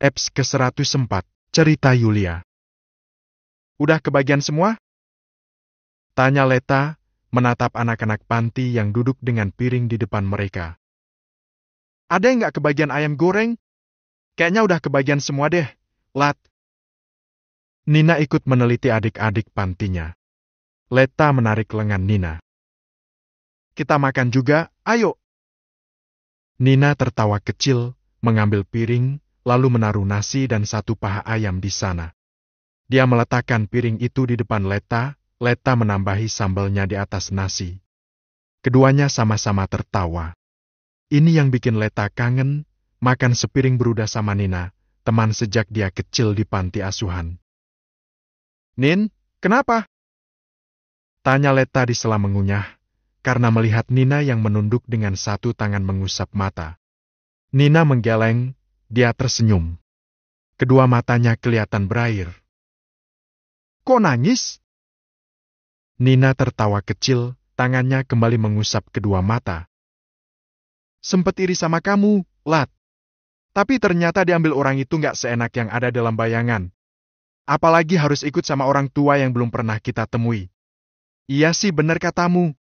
Eps ke-104, Cerita Yulia. Udah kebagian semua? Tanya Leta, menatap anak-anak panti yang duduk dengan piring di depan mereka. Ada yang nggak kebagian ayam goreng? Kayaknya udah kebagian semua deh, Lat. Nina ikut meneliti adik-adik pantinya. Leta menarik lengan Nina. Kita makan juga, ayo. Nina tertawa kecil, mengambil piring, lalu menaruh nasi dan satu paha ayam di sana. Dia meletakkan piring itu di depan Leta, Leta menambahi sambalnya di atas nasi. Keduanya sama-sama tertawa. Ini yang bikin Leta kangen, makan sepiring berudah sama Nina, teman sejak dia kecil di panti asuhan. Nin, kenapa? Tanya Leta di sela mengunyah, karena melihat Nina yang menunduk dengan satu tangan mengusap mata. Nina menggeleng, dia tersenyum. Kedua matanya kelihatan berair. Kok nangis? Nina tertawa kecil, tangannya kembali mengusap kedua mata. Sempet iri sama kamu, Lat. Tapi ternyata diambil orang itu nggak seenak yang ada dalam bayangan. Apalagi harus ikut sama orang tua yang belum pernah kita temui. Iya sih bener katamu.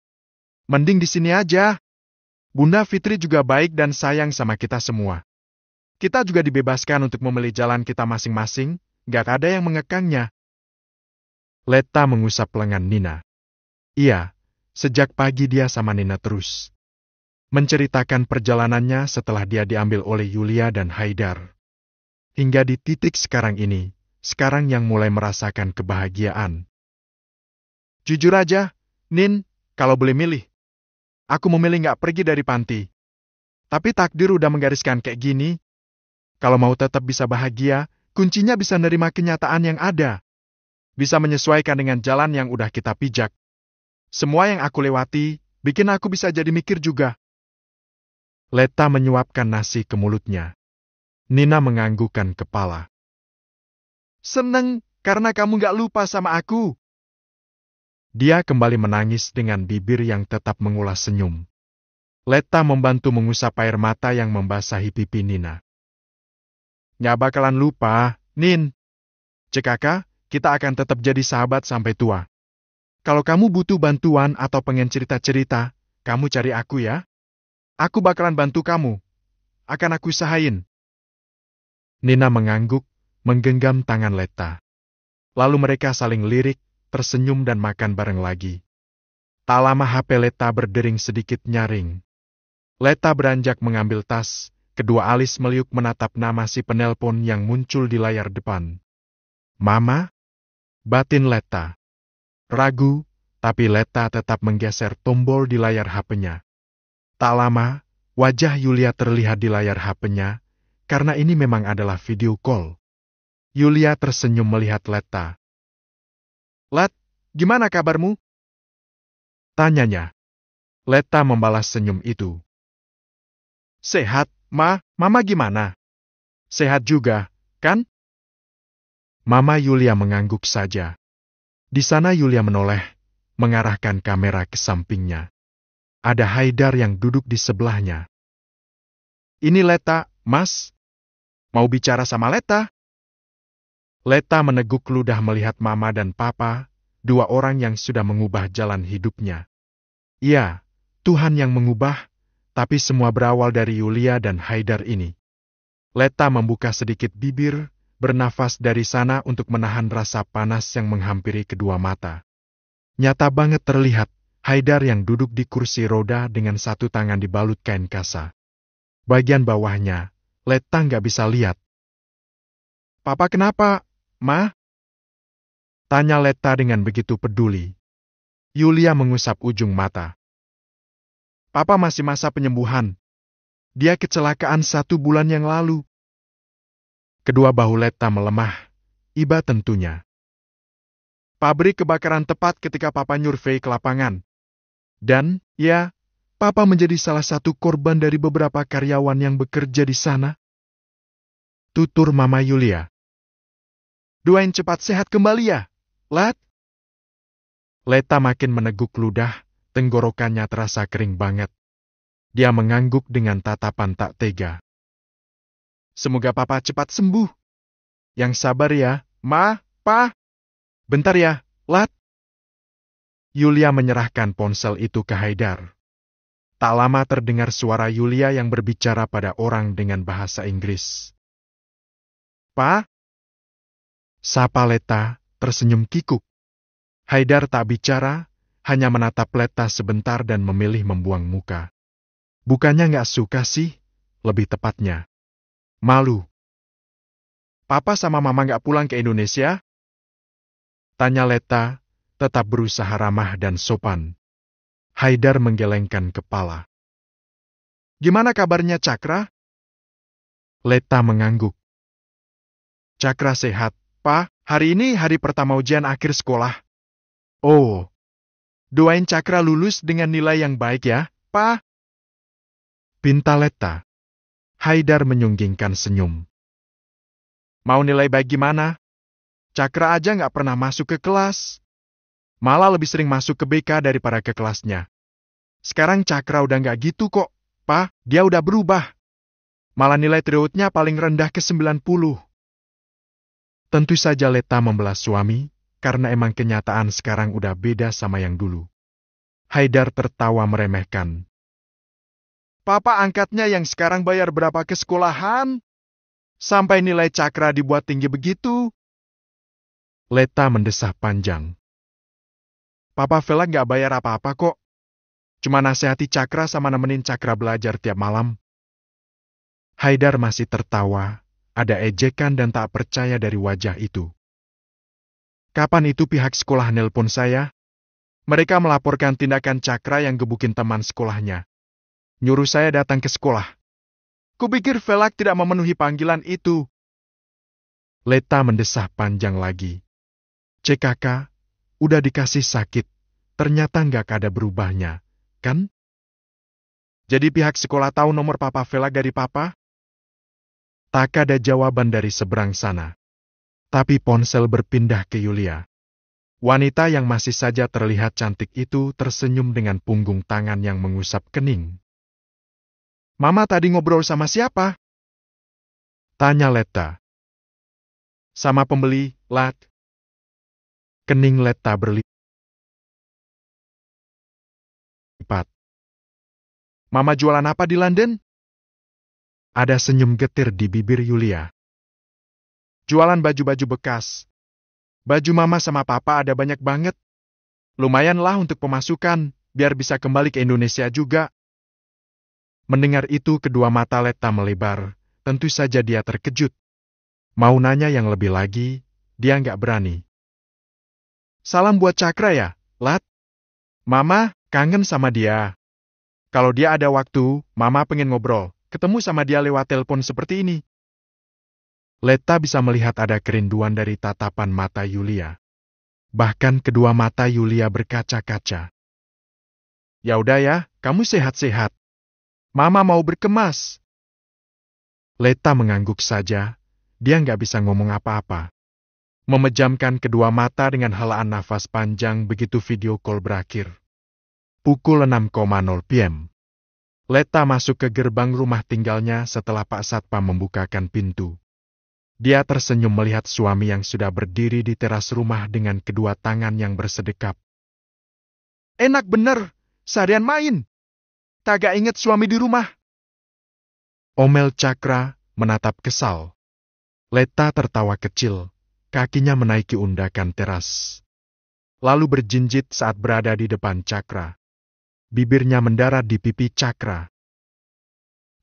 Mending di sini aja. Bunda Fitri juga baik dan sayang sama kita semua. Kita juga dibebaskan untuk memilih jalan kita masing-masing, nggak ada yang mengekangnya. Leta mengusap lengan Nina. Iya, sejak pagi dia sama Nina terus. Menceritakan perjalanannya setelah dia diambil oleh Yulia dan Haidar. Hingga di titik sekarang ini, sekarang yang mulai merasakan kebahagiaan. Jujur aja, Nin, kalau boleh milih. Aku memilih nggak pergi dari panti. Tapi takdir udah menggariskan kayak gini. Kalau mau tetap bisa bahagia, kuncinya bisa nerima kenyataan yang ada. Bisa menyesuaikan dengan jalan yang udah kita pijak. Semua yang aku lewati, bikin aku bisa jadi mikir juga. Leta menyuapkan nasi ke mulutnya. Nina menganggukkan kepala. Seneng, karena kamu gak lupa sama aku. Dia kembali menangis dengan bibir yang tetap mengulas senyum. Leta membantu mengusap air mata yang membasahi pipi Nina. Nggak bakalan lupa, Nin. Cekaka, kita akan tetap jadi sahabat sampai tua. Kalau kamu butuh bantuan atau pengen cerita-cerita, kamu cari aku ya. Aku bakalan bantu kamu. Akan aku usahain. Nina mengangguk, menggenggam tangan Leta. Lalu mereka saling lirik, tersenyum dan makan bareng lagi. Tak lama HP Leta berdering sedikit nyaring. Leta beranjak mengambil tas, kedua alis meliuk menatap nama si penelpon yang muncul di layar depan. Mama? Batin Leta. Ragu, tapi Leta tetap menggeser tombol di layar HP-nya. Tak lama, wajah Yulia terlihat di layar HP-nya, karena ini memang adalah video call. Yulia tersenyum melihat Leta. Lat, gimana kabarmu? Tanyanya. Leta membalas senyum itu. Sehat, Mama gimana? Sehat juga, kan? Mama Yulia mengangguk saja. Di sana Yulia menoleh, mengarahkan kamera ke sampingnya. Ada Haidar yang duduk di sebelahnya. Ini Leta, Mas. Mau bicara sama Leta? Leta meneguk ludah melihat Mama dan Papa, dua orang yang sudah mengubah jalan hidupnya. Iya, Tuhan yang mengubah, tapi semua berawal dari Yulia dan Haidar ini. Leta membuka sedikit bibir, bernafas dari sana untuk menahan rasa panas yang menghampiri kedua mata. Nyata banget terlihat Haidar yang duduk di kursi roda dengan satu tangan dibalut kain kasa. Bagian bawahnya, Leta nggak bisa lihat. Papa kenapa, Ma? Tanya Leta dengan begitu peduli. Yulia mengusap ujung mata. Papa masih masa penyembuhan. Dia kecelakaan 1 bulan yang lalu. Kedua bahu Leta melemah, iba tentunya. Pabrik kebakaran tepat ketika Papa nyurvei ke lapangan. Dan, ya, Papa menjadi salah satu korban dari beberapa karyawan yang bekerja di sana. Tutur Mama Yulia. Doain cepat sehat kembali ya, Lat. Leta makin meneguk ludah, tenggorokannya terasa kering banget. Dia mengangguk dengan tatapan tak tega. Semoga papa cepat sembuh. Yang sabar ya, Ma, Pa. Bentar ya, Lat. Yulia menyerahkan ponsel itu ke Haidar. Tak lama terdengar suara Yulia yang berbicara pada orang dengan bahasa Inggris. Pa? Sapa Leta, tersenyum kikuk. Haidar tak bicara, hanya menatap Leta sebentar dan memilih membuang muka. Bukannya nggak suka sih, lebih tepatnya malu. Papa sama Mama nggak pulang ke Indonesia? Tanya Leta, tetap berusaha ramah dan sopan. Haidar menggelengkan kepala. Gimana kabarnya Cakra? Leta mengangguk. Cakra sehat, Pa. Hari ini hari pertama ujian akhir sekolah. Oh, doain Cakra lulus dengan nilai yang baik ya, Pa. Pinta Leta. Haidar menyunggingkan senyum. Mau nilai baik gimana? Cakra aja nggak pernah masuk ke kelas. Malah lebih sering masuk ke BK daripada ke kelasnya. Sekarang Cakra udah nggak gitu kok, Pa. Dia udah berubah. Malah nilai TRIOT-nya paling rendah ke 90. Tentu saja Leta membelah suami, karena emang kenyataan sekarang udah beda sama yang dulu. Haidar tertawa meremehkan. Papa angkatnya yang sekarang bayar berapa ke sekolahan? Sampai nilai Cakra dibuat tinggi begitu? Leta mendesah panjang. Papa Vela nggak bayar apa-apa kok. Cuma nasihati Cakra sama nemenin Cakra belajar tiap malam. Haidar masih tertawa, ada ejekan dan tak percaya dari wajah itu. Kapan itu pihak sekolah nelpon saya? Mereka melaporkan tindakan Cakra yang gebukin teman sekolahnya. Nyuruh saya datang ke sekolah. Kupikir Velak tidak memenuhi panggilan itu. Leta mendesah panjang lagi. CKK, udah dikasih sakit, ternyata nggak ada berubahnya, kan? Jadi pihak sekolah tahu nomor Papa Velak dari Papa? Tak ada jawaban dari seberang sana. Tapi ponsel berpindah ke Yulia. Wanita yang masih saja terlihat cantik itu tersenyum dengan punggung tangan yang mengusap kening. Mama tadi ngobrol sama siapa? Tanya Leta. Sama pembeli, Lat. Kening Leta berlipat. Mama jualan apa di London? Ada senyum getir di bibir Yulia. Jualan baju-baju bekas. Baju Mama sama Papa ada banyak banget. Lumayanlah untuk pemasukan, biar bisa kembali ke Indonesia juga. Mendengar itu kedua mata Leta melebar, tentu saja dia terkejut. Mau nanya yang lebih lagi, dia nggak berani. Salam buat Cakra ya, Lat. Mama kangen sama dia. Kalau dia ada waktu, Mama pengen ngobrol, ketemu sama dia lewat telepon seperti ini. Leta bisa melihat ada kerinduan dari tatapan mata Yulia. Bahkan kedua mata Yulia berkaca-kaca. Ya udah ya, kamu sehat-sehat. Mama mau berkemas. Leta mengangguk saja, dia nggak bisa ngomong apa-apa. Memejamkan kedua mata dengan helaan nafas panjang begitu video call berakhir. Pukul 6.00 PM. Leta masuk ke gerbang rumah tinggalnya setelah Pak Satpam membukakan pintu. Dia tersenyum melihat suami yang sudah berdiri di teras rumah dengan kedua tangan yang bersedekap. Enak bener, seharian main. Kagak inget suami di rumah. Omel Cakra menatap kesal. Leta tertawa kecil, kakinya menaiki undakan teras. Lalu berjinjit saat berada di depan Cakra. Bibirnya mendarat di pipi Cakra.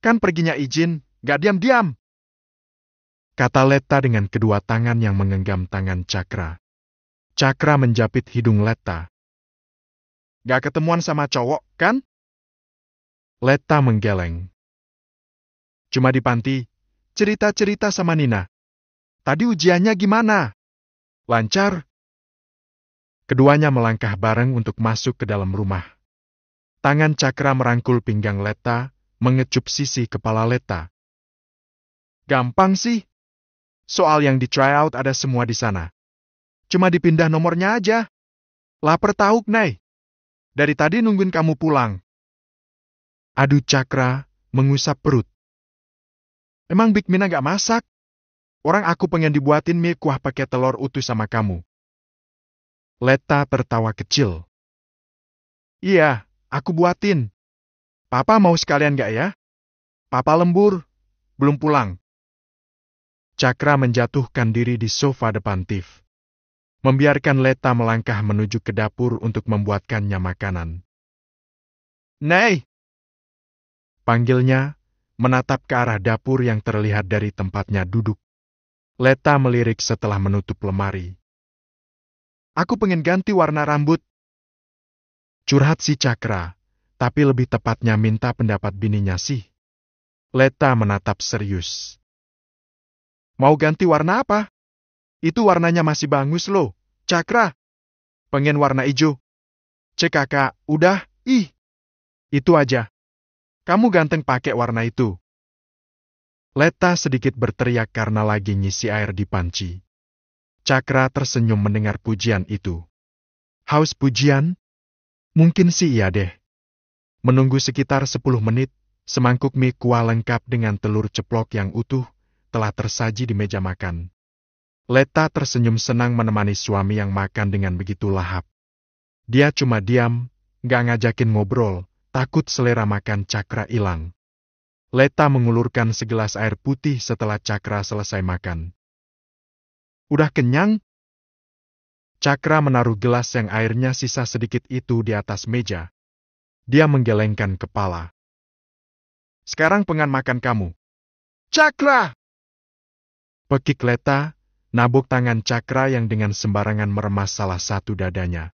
Kan perginya izin, gak diam-diam. Kata Leta dengan kedua tangan yang menggenggam tangan Cakra. Cakra menjapit hidung Leta. Gak ketemuan sama cowok, kan? Leta menggeleng. Cuma di panti, cerita-cerita sama Nina. Tadi ujiannya gimana? Lancar? Keduanya melangkah bareng untuk masuk ke dalam rumah. Tangan Cakra merangkul pinggang Leta, mengecup sisi kepala Leta. Gampang sih. Soal yang di tryout ada semua di sana. Cuma dipindah nomornya aja. Laper tahu, Nay. Dari tadi nungguin kamu pulang. Adu Cakra mengusap perut. Emang Big Mina gak masak? Orang aku pengen dibuatin mie kuah pakai telur utuh sama kamu. Leta tertawa kecil. Iya, aku buatin. Papa mau sekalian gak ya? Papa lembur, belum pulang. Cakra menjatuhkan diri di sofa depan Tiff. Membiarkan Leta melangkah menuju ke dapur untuk membuatkannya makanan. Nei! Panggilnya, menatap ke arah dapur yang terlihat dari tempatnya duduk. Leta melirik setelah menutup lemari. Aku pengen ganti warna rambut. Curhat si Cakra, tapi lebih tepatnya minta pendapat bininya sih. Leta menatap serius. Mau ganti warna apa? Itu warnanya masih bagus loh, Cakra. Pengen warna hijau. Cek kakak, udah, ih. Itu aja. Kamu ganteng pakai warna itu. Leta sedikit berteriak karena lagi ngisi air di panci. Cakra tersenyum mendengar pujian itu. Haus pujian? Mungkin sih iya deh. Menunggu sekitar 10 menit, semangkuk mie kuah lengkap dengan telur ceplok yang utuh telah tersaji di meja makan. Leta tersenyum senang menemani suami yang makan dengan begitu lahap. Dia cuma diam, gak ngajakin ngobrol, takut selera makan Cakra hilang. Leta mengulurkan segelas air putih setelah Cakra selesai makan. Udah kenyang? Cakra menaruh gelas yang airnya sisa sedikit itu di atas meja. Dia menggelengkan kepala. Sekarang pengen makan kamu. Cakra! Pekik Leta, nabok tangan Cakra yang dengan sembarangan meremas salah satu dadanya.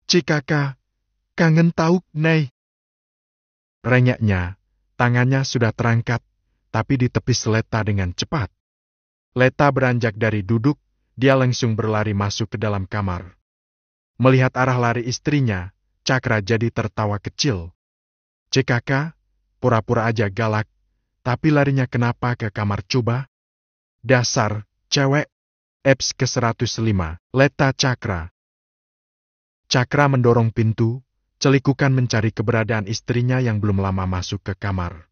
Cikaka, kangen tahu, Nei. Renyeknya, tangannya sudah terangkat, tapi ditepis Leta dengan cepat. Leta beranjak dari duduk, dia langsung berlari masuk ke dalam kamar. Melihat arah lari istrinya, Cakra jadi tertawa kecil. Cikaka, pura-pura aja galak, tapi larinya kenapa ke kamar coba? Dasar, cewek. Eps ke-105, Leta Cakra. Cakra mendorong pintu, celikukan mencari keberadaan istrinya yang belum lama masuk ke kamar.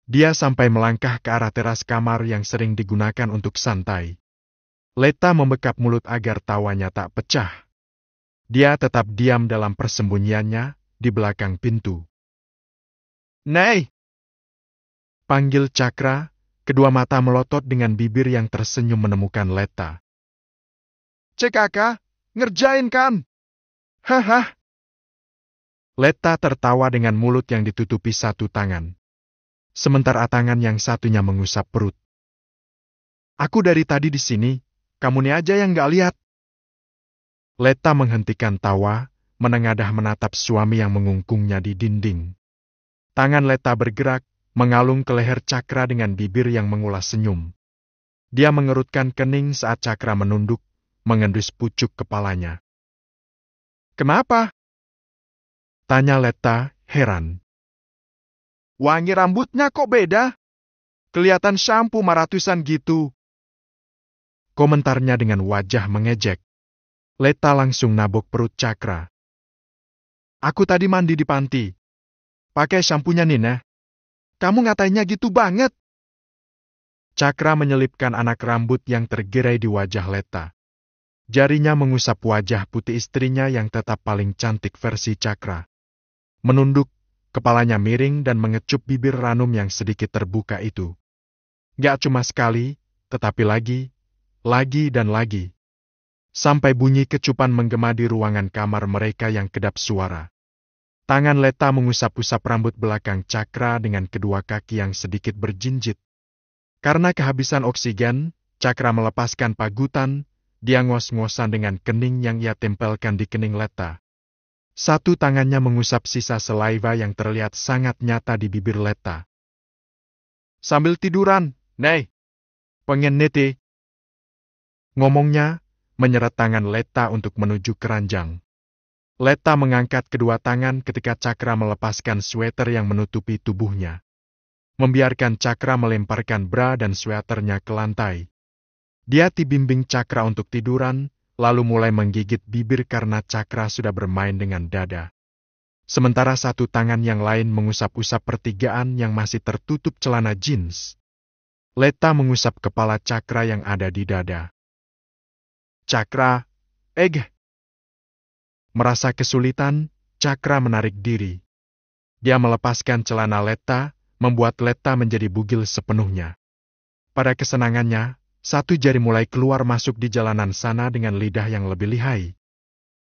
Dia sampai melangkah ke arah teras kamar yang sering digunakan untuk santai. Leta membekap mulut agar tawanya tak pecah. Dia tetap diam dalam persembunyiannya di belakang pintu. Nei! Panggil Cakra, kedua mata melotot dengan bibir yang tersenyum menemukan Leta. Cek kakak, ngerjain kan? Haha. Leta tertawa dengan mulut yang ditutupi satu tangan. Sementara tangan yang satunya mengusap perut. Aku dari tadi di sini, kamu nih aja yang gak lihat. Leta menghentikan tawa, menengadah menatap suami yang mengungkungnya di dinding. Tangan Leta bergerak, mengalung ke leher Cakra dengan bibir yang mengulas senyum. Dia mengerutkan kening saat Cakra menunduk, mengendus pucuk kepalanya. Kenapa? Tanya Leta, heran. Wangi rambutnya kok beda? Kelihatan sampo maratusan gitu. Komentarnya dengan wajah mengejek. Leta langsung nabok perut Cakra. Aku tadi mandi di panti. Pakai sampunya Nina. Kamu ngatainnya gitu banget. Cakra menyelipkan anak rambut yang tergerai di wajah Leta. Jarinya mengusap wajah putih istrinya yang tetap paling cantik versi Cakra. Menunduk, kepalanya miring dan mengecup bibir ranum yang sedikit terbuka itu. Gak cuma sekali, tetapi lagi dan lagi. Sampai bunyi kecupan menggema di ruangan kamar mereka yang kedap suara. Tangan Leta mengusap-usap rambut belakang Cakra dengan kedua kaki yang sedikit berjinjit. Karena kehabisan oksigen, Cakra melepaskan pagutan, dia ngos-ngosan dengan kening yang ia tempelkan di kening Leta. Satu tangannya mengusap sisa saliva yang terlihat sangat nyata di bibir Leta. Sambil tiduran, Nei. Pengen nete. Ngomongnya, menyeret tangan Leta untuk menuju keranjang. Leta mengangkat kedua tangan ketika Cakra melepaskan sweater yang menutupi tubuhnya. Membiarkan Cakra melemparkan bra dan sweaternya ke lantai. Dia dibimbing Cakra untuk tiduran, lalu mulai menggigit bibir karena Cakra sudah bermain dengan dada. sementara satu tangan yang lain mengusap-usap pertigaan yang masih tertutup celana jeans. Leta mengusap kepala Cakra yang ada di dada. Cakra, Merasa kesulitan, Cakra menarik diri. Dia melepaskan celana Leta, membuat Leta menjadi bugil sepenuhnya. Pada kesenangannya, satu jari mulai keluar masuk di jalanan sana dengan lidah yang lebih lihai.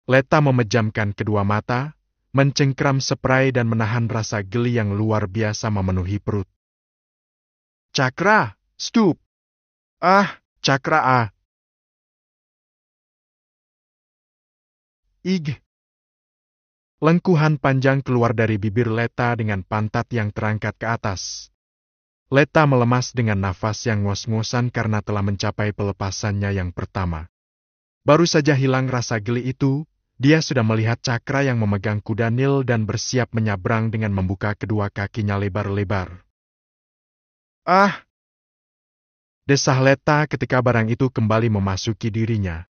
Leta memejamkan kedua mata, mencengkram spray dan menahan rasa geli yang luar biasa memenuhi perut. Cakra, stop! Cakra. Lengkuhan panjang keluar dari bibir Leta dengan pantat yang terangkat ke atas. Leta melemas dengan nafas yang ngos-ngosan karena telah mencapai pelepasannya yang pertama. Baru saja hilang rasa geli itu, dia sudah melihat Cakra yang memegang kuda Nil dan bersiap menyabrang dengan membuka kedua kakinya lebar-lebar. Desah Leta ketika barang itu kembali memasuki dirinya.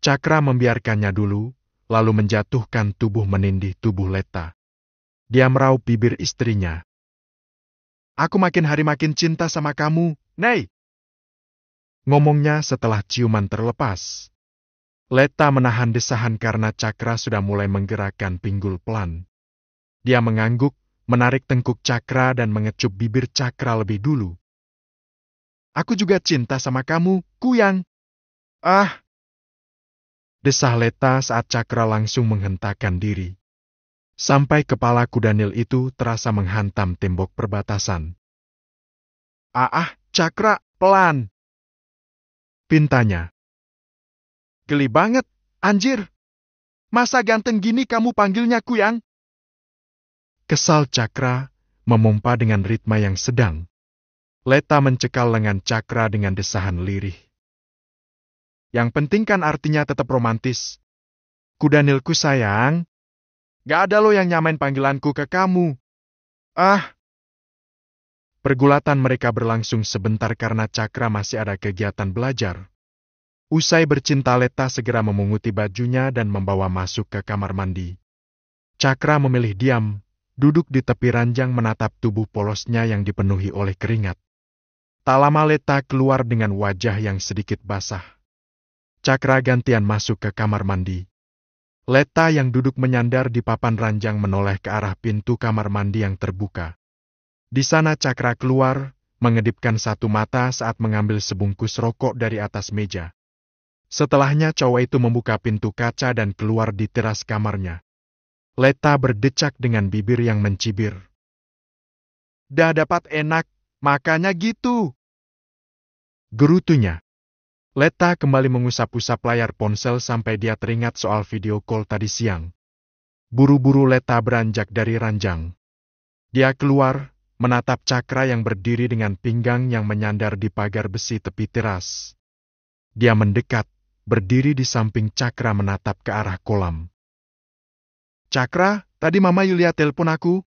Cakra membiarkannya dulu, lalu menjatuhkan tubuh menindih tubuh Leta. Dia meraup bibir istrinya. Aku makin hari makin cinta sama kamu, Nei! Ngomongnya setelah ciuman terlepas. Leta menahan desahan karena Cakra sudah mulai menggerakkan pinggul pelan. Dia mengangguk, menarik tengkuk Cakra dan mengecup bibir Cakra lebih dulu. Aku juga cinta sama kamu, Kuyang. Desah Leta saat Cakra langsung menghentakkan diri. Sampai kepala kuda Nil itu terasa menghantam tembok perbatasan. Cakra, pelan! Pintanya. Geli banget, anjir! Masa ganteng gini kamu panggilnya Kuyang? Kesal Cakra, memompa dengan ritme yang sedang. Leta mencekal lengan Cakra dengan desahan lirih. Yang penting kan artinya tetap romantis. Kuda Nilku sayang. Gak ada lo yang nyamain panggilanku ke kamu. Pergulatan mereka berlangsung sebentar karena Cakra masih ada kegiatan belajar. Usai bercinta Leta segera memunguti bajunya dan membawa masuk ke kamar mandi. Cakra memilih diam, duduk di tepi ranjang menatap tubuh polosnya yang dipenuhi oleh keringat. Tak lama Leta keluar dengan wajah yang sedikit basah. Cakra gantian masuk ke kamar mandi. Leta yang duduk menyandar di papan ranjang menoleh ke arah pintu kamar mandi yang terbuka. Di sana Cakra keluar, mengedipkan satu mata saat mengambil sebungkus rokok dari atas meja. Setelahnya cowok itu membuka pintu kaca dan keluar di teras kamarnya. Leta berdecak dengan bibir yang mencibir. Dah dapat enak, makanya gitu. Gerutunya. Leta kembali mengusap-usap layar ponsel sampai dia teringat soal video call tadi siang. Buru-buru Leta beranjak dari ranjang. Dia keluar, menatap Cakra yang berdiri dengan pinggang yang menyandar di pagar besi tepi teras. Dia mendekat, berdiri di samping Cakra menatap ke arah kolam. Cakra, tadi Mama Yulia telepon aku.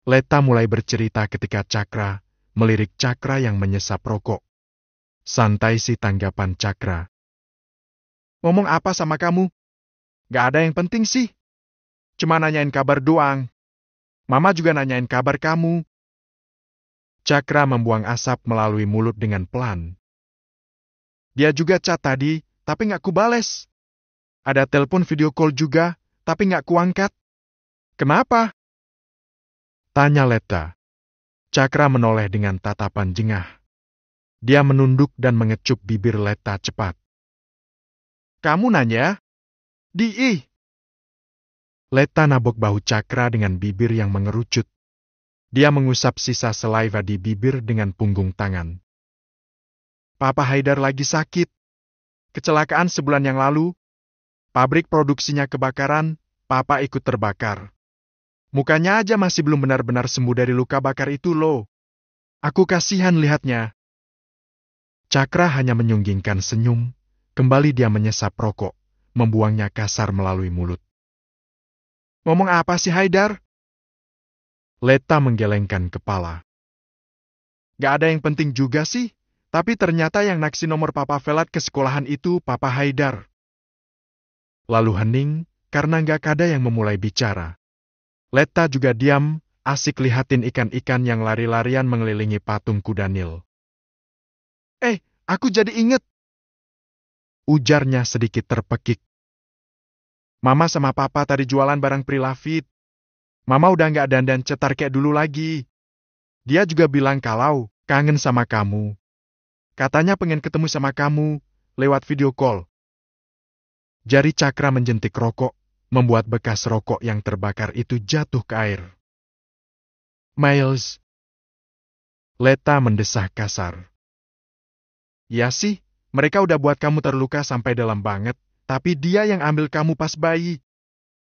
Leta mulai bercerita ketika Cakra melirik Cakra yang menyesap rokok. Santai sih tanggapan Cakra. Ngomong apa sama kamu? Gak ada yang penting sih. Cuma nanyain kabar doang. Mama juga nanyain kabar kamu. Cakra membuang asap melalui mulut dengan pelan. Dia juga chat tadi, tapi gak kubales. Ada telepon video call juga, tapi gak kuangkat. Kenapa? Tanya Leta. Cakra menoleh dengan tatapan jengah. Dia menunduk dan mengecup bibir Leta cepat. Kamu nanya? Leta nabok bahu Cakra dengan bibir yang mengerucut. Dia mengusap sisa saliva di bibir dengan punggung tangan. Papa Haidar lagi sakit. Kecelakaan sebulan yang lalu. Pabrik produksinya kebakaran, Papa ikut terbakar. Mukanya aja masih belum benar-benar sembuh dari luka bakar itu loh. Aku kasihan lihatnya. Cakra hanya menyunggingkan senyum, kembali dia menyesap rokok, membuangnya kasar melalui mulut. Ngomong apa sih Haidar? Leta menggelengkan kepala. Gak ada yang penting juga sih, tapi ternyata yang naksi nomor Papa Velat ke sekolahan itu Papa Haidar. lalu hening karena nggak ada yang memulai bicara. Letta juga diam, asik lihatin ikan-ikan yang lari-larian mengelilingi patung kuda Nil. Aku jadi inget, ujarnya sedikit terpekik. Mama sama papa tadi jualan barang Prilafit. Mama udah nggak dandan cetar kayak dulu lagi. Dia juga bilang kalau kangen sama kamu. Katanya pengen ketemu sama kamu lewat video call. Jari Cakra menjentik rokok, membuat bekas rokok yang terbakar itu jatuh ke air. Miles, Letta mendesah kasar. Ya sih, mereka udah buat kamu terluka sampai dalam banget, tapi dia yang ambil kamu pas bayi.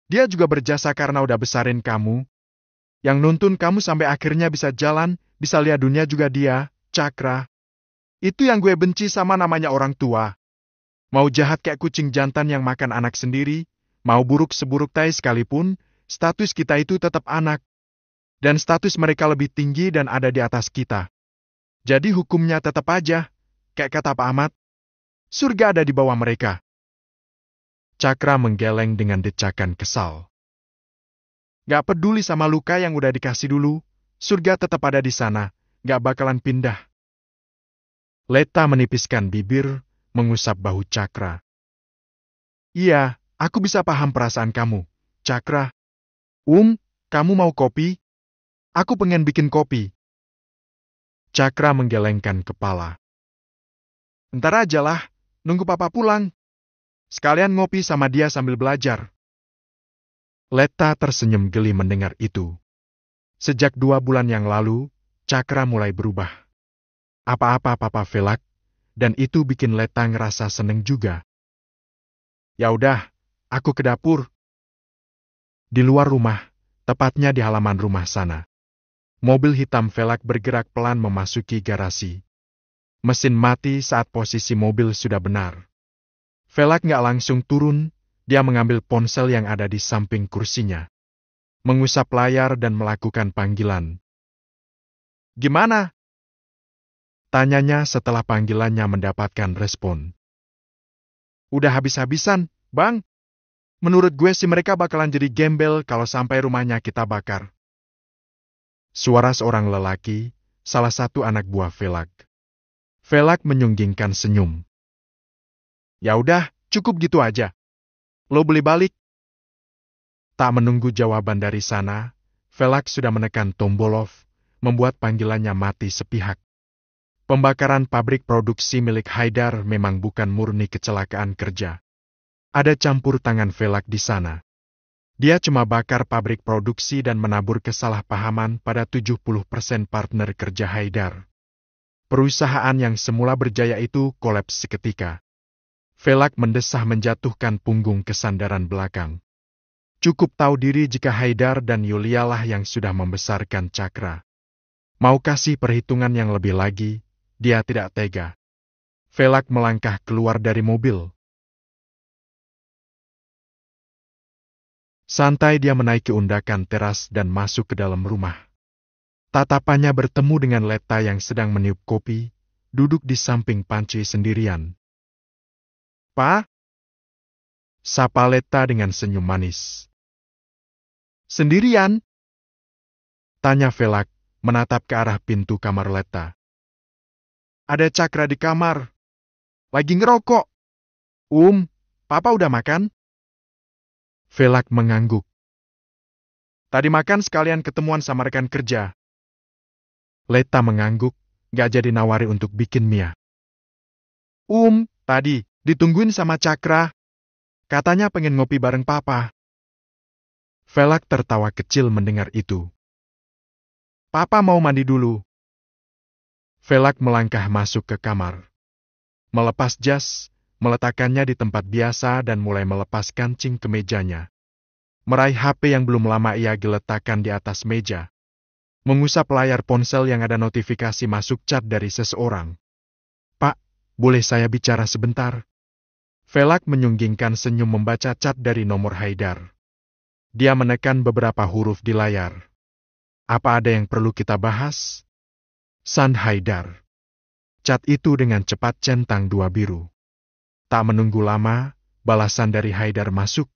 Dia juga berjasa karena udah besarin kamu. Yang nuntun kamu sampai akhirnya bisa jalan, bisa lihat dunia juga dia, Cakra. Itu yang gue benci sama namanya orang tua. Mau jahat kayak kucing jantan yang makan anak sendiri, mau buruk seburuk tai sekalipun, status kita itu tetap anak. Dan status mereka lebih tinggi dan ada di atas kita. Jadi hukumnya tetap aja, kayak kata Pak Ahmad, surga ada di bawah mereka. Cakra menggeleng dengan decakan kesal. Gak peduli sama luka yang udah dikasih dulu, surga tetap ada di sana, gak bakalan pindah. Letta menipiskan bibir, mengusap bahu Cakra. Iya, aku bisa paham perasaan kamu, Cakra. Kamu mau kopi? Aku pengen bikin kopi. Cakra menggelengkan kepala. Ntar aja lah, nunggu papa pulang. Sekalian ngopi sama dia sambil belajar. Letta tersenyum geli mendengar itu. Sejak 2 bulan yang lalu, Cakra mulai berubah. Apa-apa papa velak, dan itu bikin Letta ngerasa seneng juga. Ya udah, aku ke dapur. Di luar rumah, tepatnya di halaman rumah sana. Mobil hitam velak bergerak pelan memasuki garasi. Mesin mati saat posisi mobil sudah benar. Velak nggak langsung turun, dia mengambil ponsel yang ada di samping kursinya. Mengusap layar dan melakukan panggilan. Gimana? Tanyanya setelah panggilannya mendapatkan respon. Udah habis-habisan, Bang. Menurut gue sih mereka bakalan jadi gembel kalau sampai rumahnya kita bakar. Suara seorang lelaki, salah satu anak buah Velak. Velak menyunggingkan senyum. Ya udah, cukup gitu aja. Lo beli balik. Tak menunggu jawaban dari sana, Velak sudah menekan tombol off, membuat panggilannya mati sepihak. Pembakaran pabrik produksi milik Haidar memang bukan murni kecelakaan kerja. Ada campur tangan Velak di sana. Dia cuma bakar pabrik produksi dan menabur kesalahpahaman pada 70% partner kerja Haidar. Perusahaan yang semula berjaya itu kolaps seketika. Velak mendesah menjatuhkan punggung ke sandaran belakang. Cukup tahu diri jika Haidar dan Yulialah yang sudah membesarkan Cakra. Mau kasih perhitungan yang lebih lagi, dia tidak tega. Velak melangkah keluar dari mobil. Santai dia menaiki undakan teras dan masuk ke dalam rumah. Tatapannya bertemu dengan Letta yang sedang meniup kopi, duduk di samping panci sendirian. Pa? Sapa Letta dengan senyum manis. Sendirian? Tanya Velak, menatap ke arah pintu kamar Letta. Ada Cakra di kamar. Lagi ngerokok. Papa udah makan? Velak mengangguk. Tadi makan sekalian ketemuan sama rekan kerja. Letta mengangguk, gak jadi nawari untuk bikin mie. Tadi ditungguin sama Cakra. Katanya pengen ngopi bareng papa. Velak tertawa kecil mendengar itu. Papa mau mandi dulu. Velak melangkah masuk ke kamar. Melepas jas, meletakkannya di tempat biasa dan mulai melepas kancing ke mejanya. Meraih HP yang belum lama ia geletakkan di atas meja. Mengusap layar ponsel yang ada notifikasi masuk chat dari seseorang. Pak, boleh saya bicara sebentar? Velak menyunggingkan senyum membaca chat dari nomor Haidar. Dia menekan beberapa huruf di layar. Apa ada yang perlu kita bahas? Sand Haidar. Chat itu dengan cepat centang 2 biru. Tak menunggu lama, balasan dari Haidar masuk.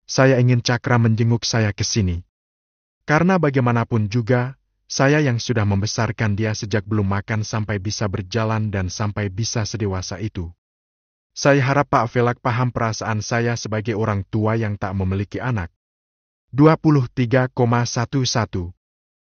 Saya ingin Cakra menjenguk saya ke sini. Karena bagaimanapun juga, saya yang sudah membesarkan dia sejak belum makan sampai bisa berjalan dan sampai bisa sedewasa itu. Saya harap Pak Velak paham perasaan saya sebagai orang tua yang tak memiliki anak. 23,11